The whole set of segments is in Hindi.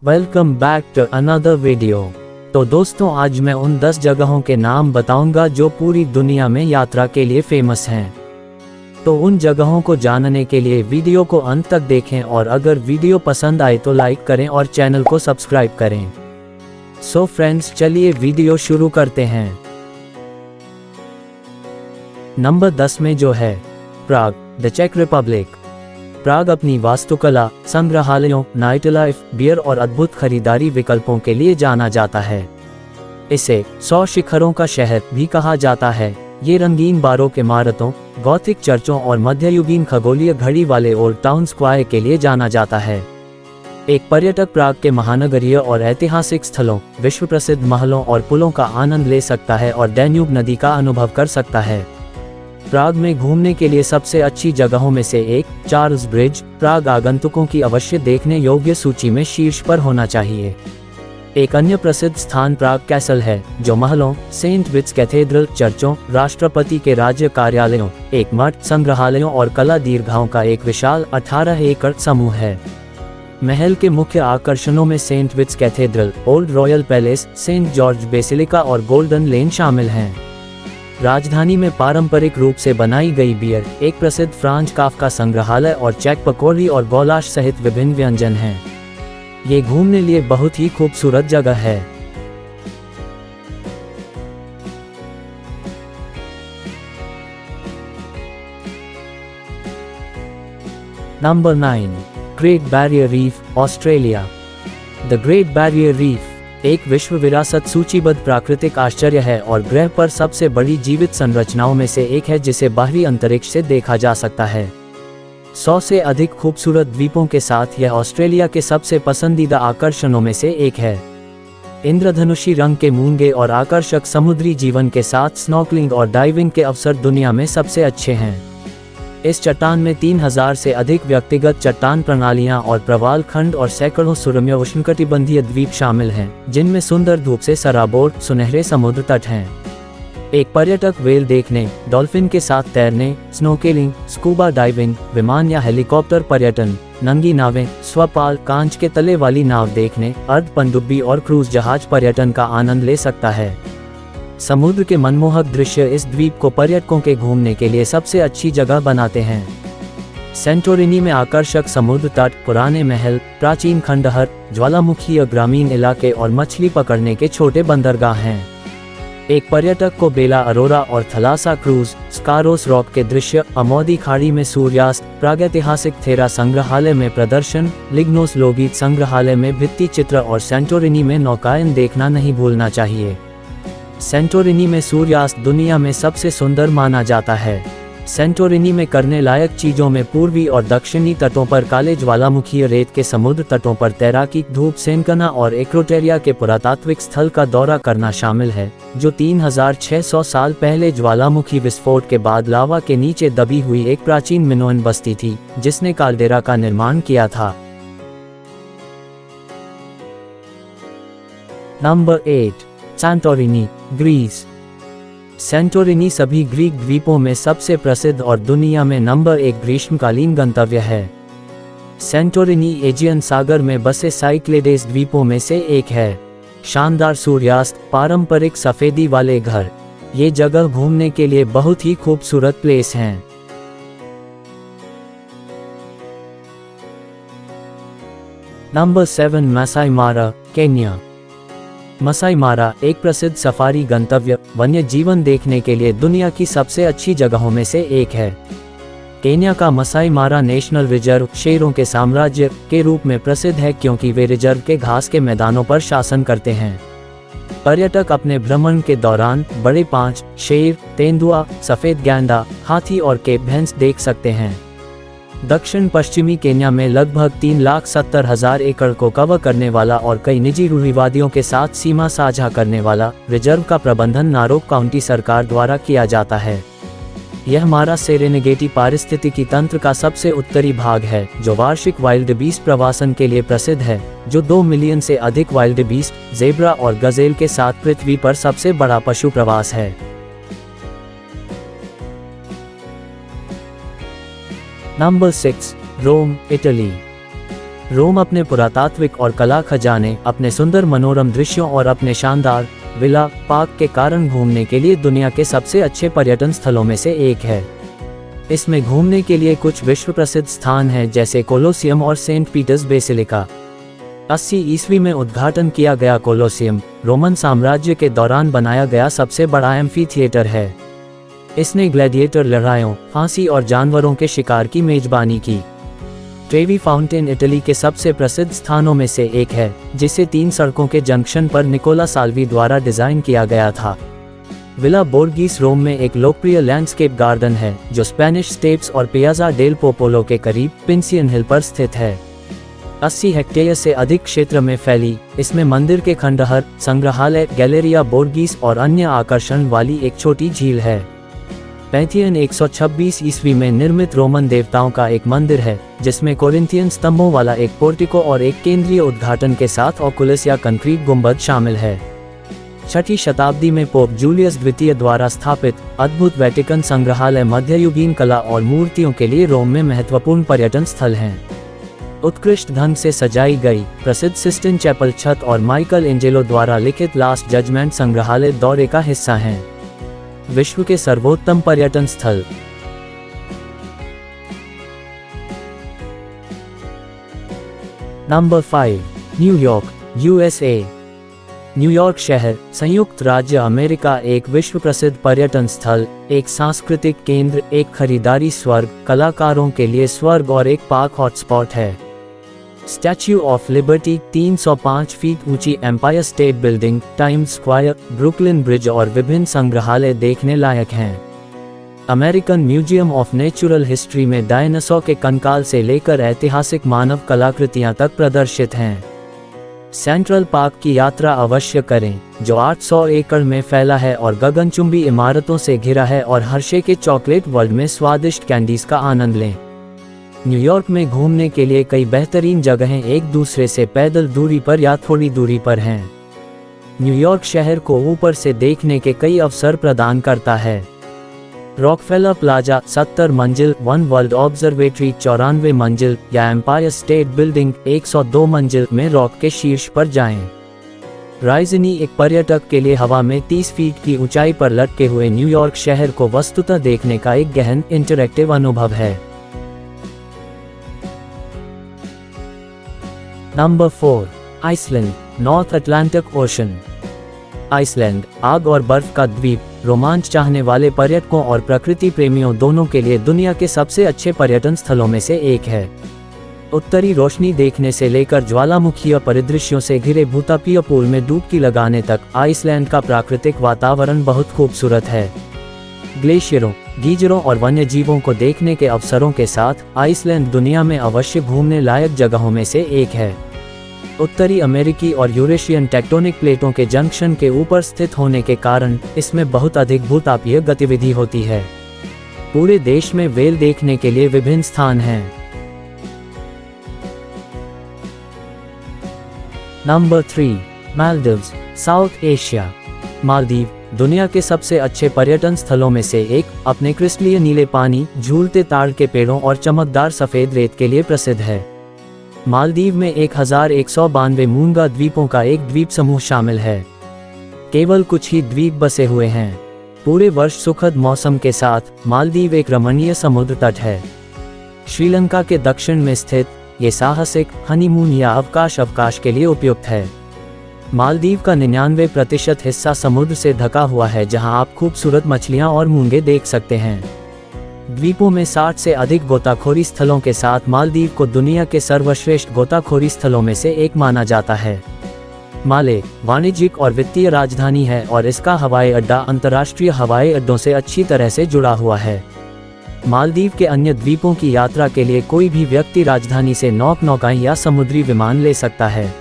Welcome back to another video. तो दोस्तों, आज मैं उन 10 जगहों के नाम बताऊंगा जो पूरी दुनिया में यात्रा के लिए फेमस हैं। तो उन जगहों को जानने के लिए वीडियो को अंत तक देखें और अगर वीडियो पसंद आए तो लाइक करें और चैनल को सब्सक्राइब करें। सो फ्रेंड्स, चलिए वीडियो शुरू करते हैं। नंबर 10 में जो है प्राग, द चेक रिपब्लिक। प्राग अपनी वास्तुकला, संग्रहालयों, नाइट लाइफ, बियर और अद्भुत खरीदारी विकल्पों के लिए जाना जाता है। इसे 100 शिखरों का शहर भी कहा जाता है। ये रंगीन बारोक इमारतों, गॉथिक चर्चों और मध्ययुगीन खगोलीय घड़ी वाले ओल्ड टाउन स्क्वायर के लिए जाना जाता है। एक पर्यटक प्राग के महानगरीय और ऐतिहासिक स्थलों, विश्व प्रसिद्ध महलों और पुलों का आनंद ले सकता है और डैन्यूब नदी का अनुभव कर सकता है। प्राग में घूमने के लिए सबसे अच्छी जगहों में से एक चार्ल्स ब्रिज, प्राग आगंतुकों की अवश्य देखने योग्य सूची में शीर्ष पर होना चाहिए। एक अन्य प्रसिद्ध स्थान प्राग कैसल है, जो महलों, सेंट विट्स कैथेड्रल, चर्चों, राष्ट्रपति के राज्य कार्यालयों, एक मठ, संग्रहालयों और कला दीर्घाओं का एक विशाल 18 एकड़ समूह है। महल के मुख्य आकर्षणों में Saint Vitus Cathedral, Old Royal Palace, Saint George Basilica और गोल्डन लेन शामिल हैं। राजधानी में पारंपरिक रूप से बनाई गई बियर, एक प्रसिद्ध फ्रांच काफ्का संग्रहालय और चेक पकौड़ी और गौलाश सहित विभिन्न व्यंजन हैं। ये घूमने लिए बहुत ही खूबसूरत जगह है। Number 9, great barrier reef, Australia. The great barrier reef एक विश्व विरासत सूचीबद्ध प्राकृतिक आश्चर्य है और ग्रह पर सबसे बड़ी जीवित संरचनाओं में से एक है जिसे बाहरी अंतरिक्ष से देखा जा सकता है। 100 से अधिक खूबसूरत द्वीपों के साथ यह ऑस्ट्रेलिया के सबसे पसंदीदा आकर्षणों में से एक है। इंद्रधनुषी रंग के मूंगे और आकर्षक समुद्री जीवन के साथ स्नॉर्कलिंग और डाइविंग के अवसर दुनिया में सबसे अच्छे हैं। इस चट्टान में 3000 से अधिक व्यक्तिगत चट्टान प्रणालियां और प्रवाल खंड और सैकड़ों सुरम्य उष्णकटिबंधीय द्वीप शामिल हैं, जिनमें सुंदर धूप से सराबोर सुनहरे समुद्र तट हैं। एक पर्यटक व्हेल देखने, डॉल्फिन के साथ तैरने, स्नोकेलिंग, स्कूबा डाइविंग, विमान या हेलीकॉप्टर पर्यटन, नंगी नावें, स्वपाल, कांच के तले वाली नाव देखने, अर्ध पनडुब्बी और क्रूज जहाज पर्यटन का आनंद ले सकता है। समुद्र के मनमोहक दृश्य इस द्वीप को पर्यटकों के घूमने के लिए सबसे अच्छी जगह बनाते हैं। सेंटोरिनी में आकर्षक समुद्र तट, पुराने महल, प्राचीन खंडहर, ज्वालामुखीय ग्रामीण इलाके और मछली पकड़ने के छोटे बंदरगाह हैं। एक पर्यटक को बेला अरोरा और थलासा क्रूज, स्कारोस रॉक के दृश्य, अमौदी खाड़ी में सूर्यास्त, प्रागैतिहासिक थेरा संग्रहालय में प्रदर्शन, लिग्नोस लोगीत संग्रहालय में भित्ति चित्र और सेंटोरिनी में नौकायन देखना नहीं भूलना चाहिए। सेंटोरिनी में सूर्यास्त दुनिया में सबसे सुंदर माना जाता है। सेंटोरिनी में करने लायक चीजों में पूर्वी और दक्षिणी तटों पर काले ज्वालामुखीय रेत के समुद्र तटों पर तैराकी, धूप सेनकना और एक्रोटेरिया के पुरातात्विक स्थल का दौरा करना शामिल है, जो 3600 साल पहले ज्वालामुखी विस्फोट के बाद लावा के नीचे दबी हुई एक प्राचीन मिनोअन बस्ती थी, जिसने काल्डेरा का निर्माण किया था। Number 8, Santorini, Greece. सैंटोरिनी सभी ग्रीक द्वीपों में सबसे प्रसिद्ध और दुनिया में नंबर 1 ग्रीष्मकालीन गंतव्य है। सैंटोरिनी एजियन सागर में बसे साइक्लेडेस द्वीपों में से एक है। शानदार सूर्यास्त, पारंपरिक सफेदी वाले घर, ये जगह घूमने के लिए बहुत ही खूबसूरत प्लेस हैं। Number 7, Masai Mara, Kenya. Masai Mara एक प्रसिद्ध सफारी गंतव्य, वन्य जीवन देखने के लिए दुनिया की सबसे अच्छी जगहों में से एक है। केन्या का मसाई मारा नेशनल रिजर्व शेरों के साम्राज्य के रूप में प्रसिद्ध है क्योंकि वे रिजर्व के घास के मैदानों पर शासन करते हैं। पर्यटक अपने भ्रमण के दौरान बड़े 5 शेर, तेंदुआ, सफेद गैंडा, हाथी और केप भैंस देख सकते हैं। दक्षिण पश्चिमी केन्या में लगभग 3,70,000 एकड़ को कवर करने वाला और कई निजी रूढ़िवादियों के साथ सीमा साझा करने वाला रिजर्व का प्रबंधन नारोक काउंटी सरकार द्वारा किया जाता है। यह मारा सेरेनेगेटी पारिस्थितिकी तंत्र का सबसे उत्तरी भाग है, जो वार्षिक वाइल्ड बीस्ट प्रवासन के लिए प्रसिद्ध है, जो 2 मिलियन से अधिक वाइल्ड बीस्ट, जेब्रा और गजेल के साथ पृथ्वी पर सबसे बड़ा पशु प्रवास है। नंबर 6, रोम, इटली। रोम अपने पुरातात्विक और कला खजाने, अपने सुंदर मनोरम दृश्यों और अपने शानदार विला पार्क के कारण घूमने के लिए दुनिया के सबसे अच्छे पर्यटन स्थलों में से एक है। इसमें घूमने के लिए कुछ विश्व प्रसिद्ध स्थान हैं जैसे कोलोसियम और सेंट पीटर्स बेसिलिका। 80 ईस्वी में उद्घाटन किया गया कोलोसियम रोमन साम्राज्य के दौरान बनाया गया सबसे बड़ा एम्फी थिएटर है। इसने ग्लैडिएटर लड़ाइयों, फांसी और जानवरों के शिकार की मेजबानी की। ट्रेवी फाउंटेन इटली के सबसे प्रसिद्ध स्थानों में से एक है, जिसे 3 सड़कों के जंक्शन पर निकोला साल्वी द्वारा डिजाइन किया गया था। विला बोर्गीस रोम में एक लोकप्रिय लैंडस्केप गार्डन है जो स्पेनिश स्टेप्स और पियाजा डेल पोपोलो के करीब पिंसियन हिल पर स्थित है। 80 हेक्टेयर से अधिक क्षेत्र में फैली, इसमें मंदिर के खंडहर, संग्रहालय, गैलेरिया बोर्गीस और अन्य आकर्षण वाली एक छोटी झील है। पैंथियन 126 ईस्वी में निर्मित रोमन देवताओं का एक मंदिर है, जिसमें कोरिंथियन स्तंभों वाला एक पोर्टिको और एक केंद्रीय उद्घाटन के साथ ओकुलस या कंक्रीट गुंबद शामिल है। 6वीं शताब्दी में पोप जूलियस द्वितीय द्वारा स्थापित अद्भुत वेटिकन संग्रहालय मध्ययुगीन कला और मूर्तियों के लिए रोम में महत्वपूर्ण पर्यटन स्थल हैं। उत्कृष्ट ढंग से सजाई गई प्रसिद्ध सिस्टिन चैपल छत और माइकल एंजेलो द्वारा लिखित लास्ट जजमेंट संग्रहालय दौरे का हिस्सा हैं। विश्व के सर्वोत्तम पर्यटन स्थल। Number 5, New York, USA. न्यूयॉर्क शहर, संयुक्त राज्य अमेरिका एक विश्व प्रसिद्ध पर्यटन स्थल, एक सांस्कृतिक केंद्र, एक खरीदारी स्वर्ग, कलाकारों के लिए स्वर्ग और एक पार्क हॉटस्पॉट है। स्टैच्यू ऑफ लिबर्टी, 305 फीट ऊंची Empire State Building, Times Square, Brooklyn Bridge और विभिन्न संग्रहालय देखने लायक हैं। American Museum of Natural History में डायनासोर के कंकाल से लेकर ऐतिहासिक मानव कलाकृतियां तक प्रदर्शित हैं। सेंट्रल पार्क की यात्रा अवश्य करें, जो 800 एकड़ में फैला है और गगनचुंबी इमारतों से घिरा है, और हर्शे के चॉकलेट वर्ल्ड में स्वादिष्ट कैंडीज का आनंद लें। न्यूयॉर्क में घूमने के लिए कई बेहतरीन जगहें एक दूसरे से पैदल दूरी पर या थोड़ी दूरी पर हैं। न्यूयॉर्क शहर को ऊपर से देखने के कई अवसर प्रदान करता है। रॉकफेलर प्लाजा 70 मंजिल, वन वर्ल्ड ऑब्जर्वेटरी 94 मंजिल या एम्पायर स्टेट बिल्डिंग 102 मंजिल में रॉक के शीर्ष पर जाएं। राइजनी एक पर्यटक के लिए हवा में 30 फीट की ऊंचाई पर लटके हुए न्यूयॉर्क शहर को वस्तुतः देखने का एक गहन इंटरैक्टिव अनुभव है। Number 4, Iceland, North Atlantic Ocean. Iceland आग और बर्फ का द्वीप, रोमांच चाहने वाले पर्यटकों और प्रकृति प्रेमियों दोनों के लिए दुनिया के सबसे अच्छे पर्यटन स्थलों में से एक है। उत्तरी रोशनी देखने से लेकर ज्वालामुखीय परिदृश्यों से घिरे भूतापीय पूल में डुबकी लगाने तक आइसलैंड का प्राकृतिक वातावरण बहुत खूबसूरत है। ग्लेशियरों, गीजरों और वन्य जीवों को देखने के अवसरों के साथ आइसलैंड दुनिया में अवश्य घूमने लायक जगहों में से एक है। उत्तरी अमेरिकी और यूरेशियन टेक्टोनिक प्लेटों के जंक्शन के ऊपर स्थित होने के कारण इसमें बहुत अधिक भूतापीय गतिविधि होती है। पूरे देश में व्हेल देखने के लिए विभिन्न स्थान हैं। Number 3, Maldives, south Asia. Maldives दुनिया के सबसे अच्छे पर्यटन स्थलों में से एक अपने क्रिस्टलीय नीले पानी, झूलते ताड़ के पेड़ों और चमकदार सफेद रेत के लिए प्रसिद्ध है। मालदीव में 1192 मूंगा द्वीपों का एक द्वीप समूह शामिल है। केवल कुछ ही द्वीप बसे हुए हैं। पूरे वर्ष सुखद मौसम के साथ मालदीव एक रमणीय समुद्र तट है। श्रीलंका के दक्षिण में स्थित ये साहसिक हनीमून या अवकाश के लिए उपयुक्त है। मालदीव का 99% हिस्सा समुद्र से ढका हुआ है, जहां आप खूबसूरत मछलियां और मूंगे देख सकते हैं। द्वीपों में 60 से अधिक गोताखोरी स्थलों के साथ मालदीव को दुनिया के सर्वश्रेष्ठ गोताखोरी स्थलों में से एक माना जाता है। माले वाणिज्यिक और वित्तीय राजधानी है और इसका हवाई अड्डा अंतर्राष्ट्रीय हवाई अड्डों से अच्छी तरह से जुड़ा हुआ है। मालदीव के अन्य द्वीपों की यात्रा के लिए कोई भी व्यक्ति राजधानी से नौकाएं या समुद्री विमान ले सकता है।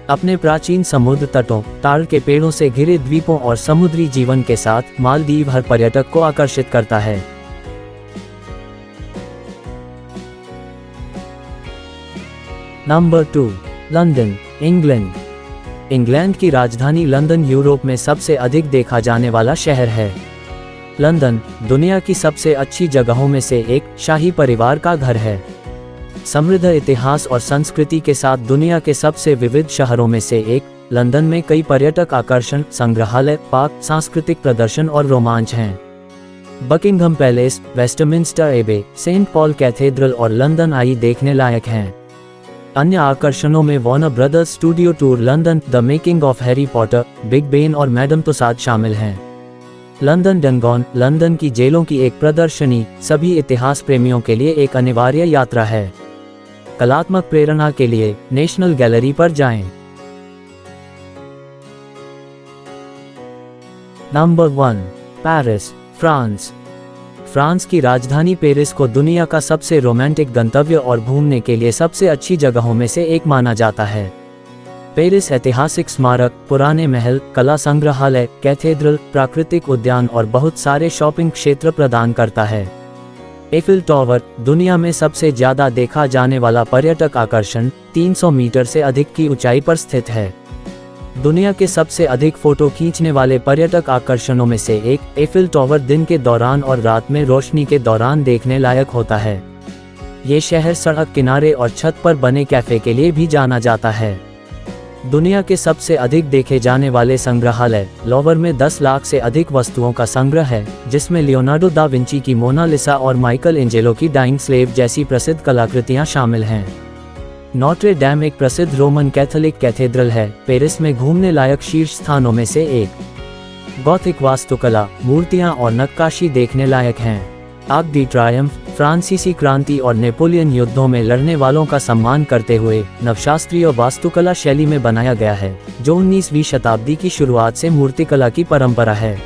अपने प्राचीन समुद्र तटों, ताड़ के पेड़ों से घिरे द्वीपों और समुद्री जीवन के साथ मालदीव हर पर्यटक को आकर्षित करता है। Number 2, London, England. इंग्लैंड की राजधानी लंदन यूरोप में सबसे अधिक देखा जाने वाला शहर है। लंदन दुनिया की सबसे अच्छी जगहों में से एक शाही परिवार का घर है। समृद्ध इतिहास और संस्कृति के साथ दुनिया के सबसे विविध शहरों में से एक, लंदन में कई पर्यटक आकर्षण, संग्रहालय, पार्क, सांस्कृतिक प्रदर्शन और रोमांच हैं। बकिंघम पैलेस, वेस्टमिंस्टर एबे, सेंट पॉल कैथेड्रल और लंदन आई देखने लायक हैं। अन्य आकर्षणों में Warner brothers studio tour London, the making of Harry Potter, big Ben और मैडम तुसाद शामिल हैं। लंदन डंगॉन, लंदन की जेलों की एक प्रदर्शनी, सभी इतिहास प्रेमियों के लिए एक अनिवार्य यात्रा है। कलात्मक प्रेरणा के लिए नेशनल गैलरी पर जाएं। Number 1, Paris, France. फ्रांस की राजधानी पेरिस को दुनिया का सबसे रोमांटिक गंतव्य और घूमने के लिए सबसे अच्छी जगहों में से एक माना जाता है। पेरिस ऐतिहासिक स्मारक, पुराने महल, कला संग्रहालय, कैथेड्रल, प्राकृतिक उद्यान और बहुत सारे शॉपिंग क्षेत्र प्रदान करता है। एफिल टावर, दुनिया में सबसे ज्यादा देखा जाने वाला पर्यटक आकर्षण, 300 मीटर से अधिक की ऊंचाई पर स्थित है। दुनिया के सबसे अधिक फोटो खींचने वाले पर्यटक आकर्षणों में से एक, एफिल टावर दिन के दौरान और रात में रोशनी के दौरान देखने लायक होता है। ये शहर सड़क किनारे और छत पर बने कैफे के लिए भी जाना जाता है। दुनिया के सबसे अधिक देखे जाने वाले संग्रहालय, लोवर में 10 लाख से अधिक वस्तुओं का संग्रह है, जिसमें लियोनार्डो दा विंची की मोनालिसा और माइकल एंजेलो की डाइंग स्लेव जैसी प्रसिद्ध कलाकृतियां शामिल हैं। नोट्रे डैम एक प्रसिद्ध रोमन कैथोलिक कैथेड्रल है, पेरिस में घूमने लायक शीर्ष स्थानों में से एक। गॉथिक वास्तुकला, मूर्तियां और नक्काशी देखने लायक हैं। आर्क डी ट्रायम्फ, फ्रांसीसी क्रांति और नेपोलियन युद्धों में लड़ने वालों का सम्मान करते हुए नवशास्त्रीय वास्तुकला शैली में बनाया गया है, जो 19वीं शताब्दी की शुरुआत से मूर्तिकला की परंपरा है।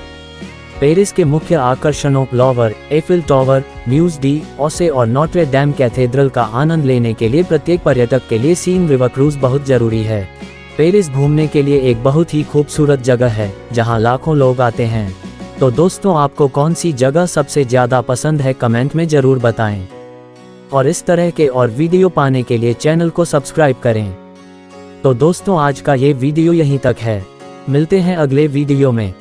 पेरिस के मुख्य आकर्षणों Louvre, Eiffel Tower, Musee d'Orsay और नोट्रे डैम कैथेड्रल का आनंद लेने के लिए प्रत्येक पर्यटक के लिए सीन रिवर क्रूज बहुत जरूरी है। पेरिस घूमने के लिए एक बहुत ही खूबसूरत जगह है, जहां लाखों लोग आते हैं। तो दोस्तों, आपको कौन सी जगह सबसे ज्यादा पसंद है, कमेंट में जरूर बताएं। और इस तरह के और वीडियो पाने के लिए चैनल को सब्सक्राइब करें। तो दोस्तों, आज का ये वीडियो यहीं तक है। मिलते हैं अगले वीडियो में।